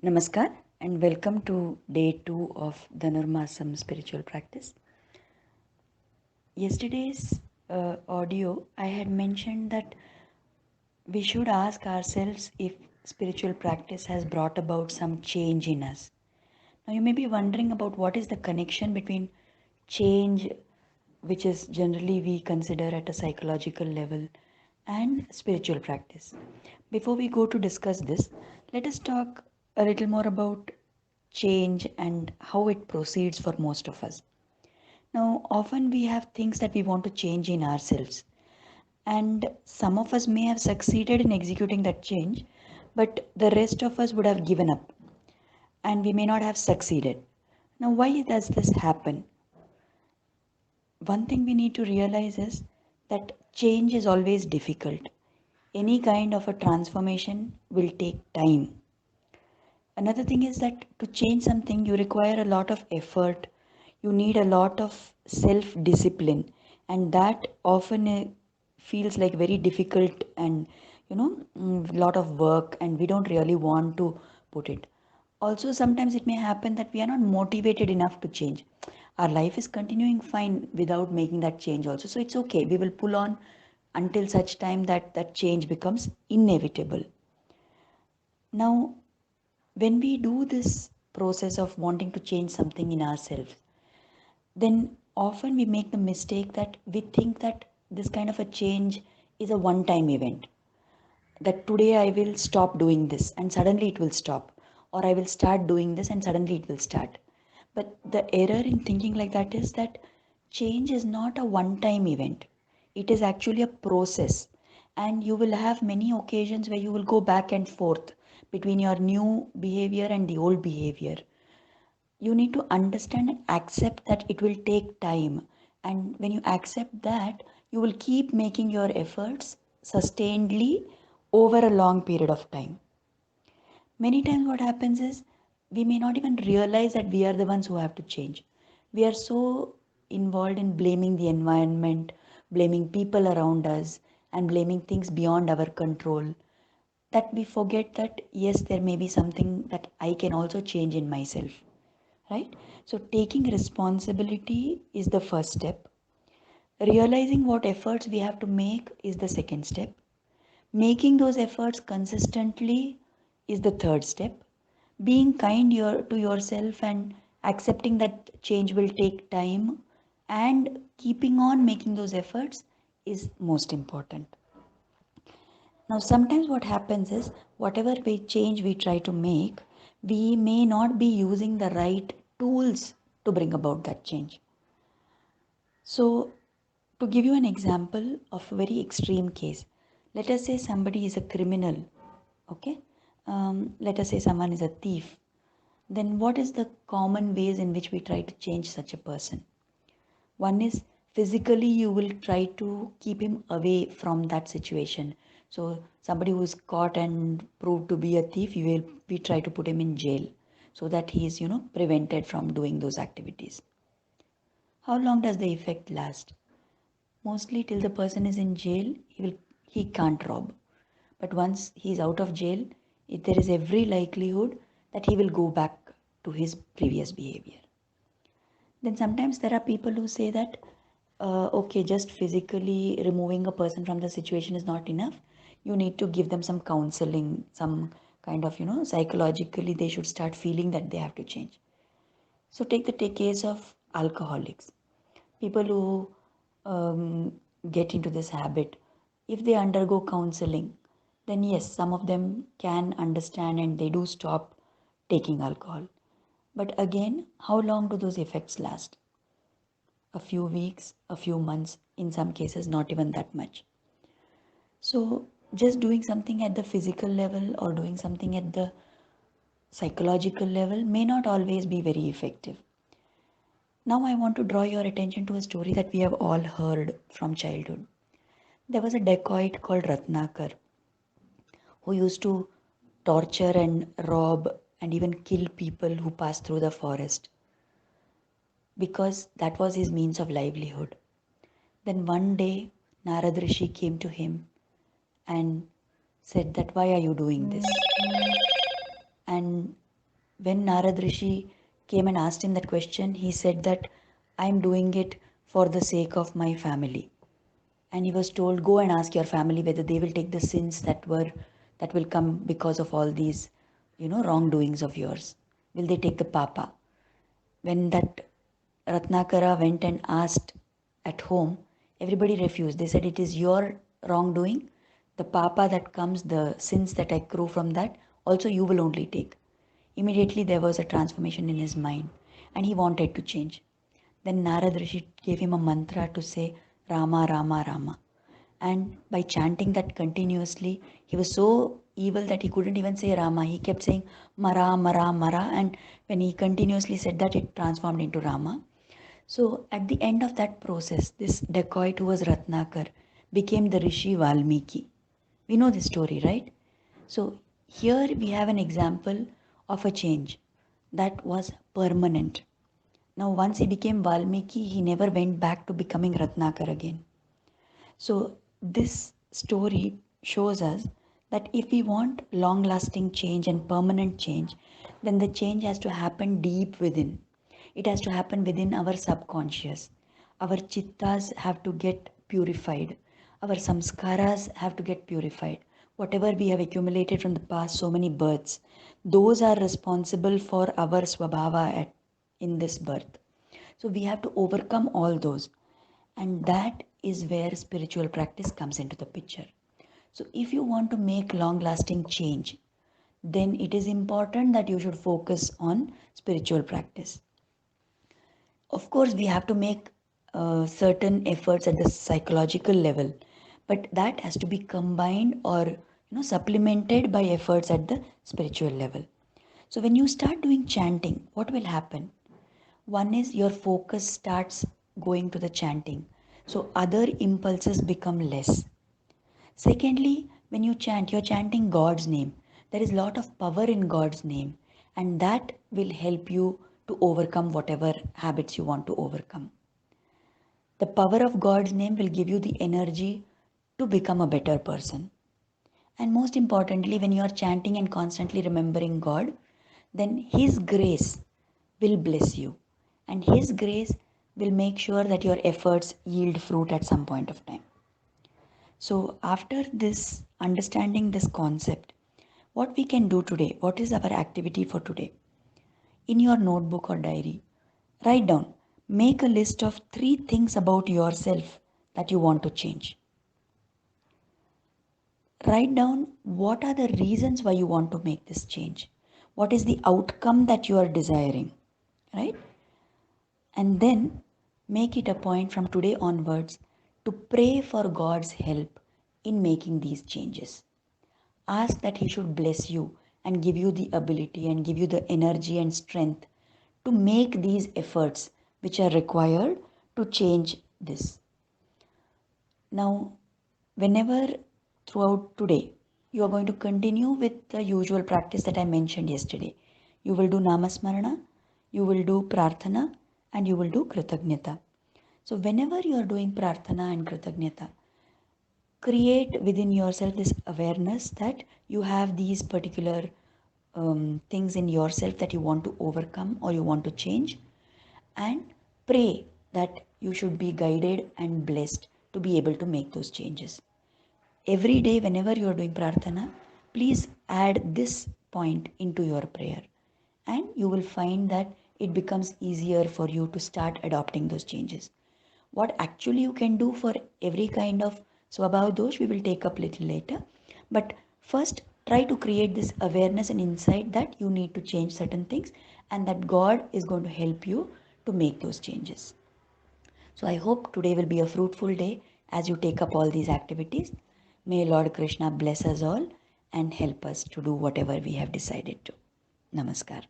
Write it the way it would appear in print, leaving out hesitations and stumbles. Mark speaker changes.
Speaker 1: Namaskar and welcome to day 2 of Dhanurmaasam spiritual practice. Yesterday's audio, I had mentioned that we should ask ourselves if spiritual practice has brought about some change in us. Now, you may be wondering about what is the connection between change, which is generally we consider at a psychological level, and spiritual practice. Before we go to discuss this, let us talk a little more about change and how it proceeds for most of us. Now, often we have things that we want to change in ourselves, and some of us may have succeeded in executing that change, but the rest of us would have given up and we may not have succeeded. Now, why does this happen? One thing we need to realize is that change is always difficult. Any kind of a transformation will take time. Another thing is that to change something, you require a lot of effort, you need a lot of self discipline, and that often feels like very difficult and lot of work, and we don't really want to put it. Also, sometimes it may happen that we are not motivated enough to change. Our life is continuing fine without making that change, also. So it's okay, we will pull on until such time that that change becomes inevitable. Now, when we do this process of wanting to change something in ourselves, then often we make the mistake that we think that this kind of a change is a one time event, that today I will stop doing this and suddenly it will stop, or I will start doing this and suddenly it will start. But the error in thinking like that is that change is not a one time event, it is actually a process, and you will have many occasions where you will go back and forth between your new behavior and the old behavior. You need to understand and accept that it will take time, and when you accept that, you will keep making your efforts sustainedly over a long period of time. Many times what happens is we may not even realize that we are the ones who have to change. We are so involved in blaming the environment, blaming people around us, and blaming things beyond our control, that we forget that yes, there may be something that I can also change in myself, right? So taking responsibility is the first step. Realizing what efforts we have to make is the second step. Making those efforts consistently is the third step. Being kind to yourself and accepting that change will take time and keeping on making those efforts is most important. Now, sometimes what happens is whatever change we try to make, we may not be using the right tools to bring about that change. So, to give you an example of a very extreme case, let us say somebody is a criminal, okay? Let us say someone is a thief. Then, what is the common ways in which we try to change such a person? One is physically, you will try to keep him away from that situation. So, somebody who is caught and proved to be a thief, we try to put him in jail so that he is, prevented from doing those activities. How long does the effect last? Mostly till the person is in jail, he can't rob. But once he is out of jail, there is every likelihood that he will go back to his previous behavior. Then sometimes there are people who say that, okay, just physically removing a person from the situation is not enough. You need to give them some counseling, some kind of, psychologically they should start feeling that they have to change. So take the case of alcoholics. People who get into this habit, if they undergo counseling, then yes, some of them can understand and they do stop taking alcohol. But again, how long do those effects last? A few weeks, a few months, in some cases, not even that much. So, just doing something at the physical level or doing something at the psychological level may not always be very effective. Now, I want to draw your attention to a story that we have all heard from childhood. There was a dacoit called Ratnakar who used to torture and rob and even kill people who passed through the forest because that was his means of livelihood. Then one day, Narad Rishi came to him and said that, why are you doing this? And when Narad Rishi came and asked him that question, he said that I'm doing it for the sake of my family. And he was told, go and ask your family whether they will take the sins that will come because of all these, wrongdoings of yours. Will they take the papa? When that Ratnakara went and asked at home, everybody refused. They said, it is your wrongdoing. The papa that comes, the sins that accrue from that, also you will only take. Immediately there was a transformation in his mind and he wanted to change. Then Narad Rishi gave him a mantra to say Rama, Rama, Rama. And by chanting that continuously, he was so evil that he couldn't even say Rama. He kept saying Mara, Mara, Mara. And when he continuously said that, it transformed into Rama. So at the end of that process, this dacoit who was Ratnakar became the Rishi Valmiki. We know this story, right? So here we have an example of a change that was permanent. Now once he became Valmiki, he never went back to becoming Ratnakar again. So this story shows us that if we want long lasting change and permanent change, then the change has to happen deep within. It has to happen within our subconscious. Our chittas have to get purified. Our samskaras have to get purified. Whatever we have accumulated from the past so many births, those are responsible for our in this birth. So we have to overcome all those. And that is where spiritual practice comes into the picture. So if you want to make long lasting change, then it is important that you should focus on spiritual practice. Of course, we have to make certain efforts at the psychological level, but that has to be combined or supplemented by efforts at the spiritual level. So when you start doing chanting, what will happen? One is your focus starts going to the chanting, so other impulses become less. Secondly, when you chant, you're chanting God's name. There is a lot of power in God's name, and that will help you to overcome whatever habits you want to overcome. The power of God's name will give you the energy to become a better person. And most importantly, when you are chanting and constantly remembering God, then His grace will bless you. And His grace will make sure that your efforts yield fruit at some point of time. So, after this, understanding this concept, what we can do today, what is our activity for today? In your notebook or diary, write down, make a list of 3 things about yourself that you want to change. Write down what are the reasons why you want to make this change. What is the outcome that you are desiring, right? And then make it a point from today onwards to pray for God's help in making these changes. Ask that He should bless you and give you the ability and give you the energy and strength to make these efforts which are required to change this. Now, whenever throughout today you are going to continue with the usual practice that I mentioned yesterday, you will do Namasmarana, you will do Prarthana, and you will do Kritagnyata. So, whenever you are doing Prarthana and Kritagnyata, create within yourself this awareness that you have these particular things in yourself that you want to overcome or you want to change, and pray that you should be guided and blessed to be able to make those changes. Every day, whenever you are doing prarthana, please add this point into your prayer, and you will find that it becomes easier for you to start adopting those changes. What actually you can do for every kind of swabhav dosh, we will take up little later. But first, try to create this awareness and insight that you need to change certain things and that God is going to help you to make those changes. So I hope today will be a fruitful day as you take up all these activities. May Lord Krishna bless us all and help us to do whatever we have decided to. Namaskar.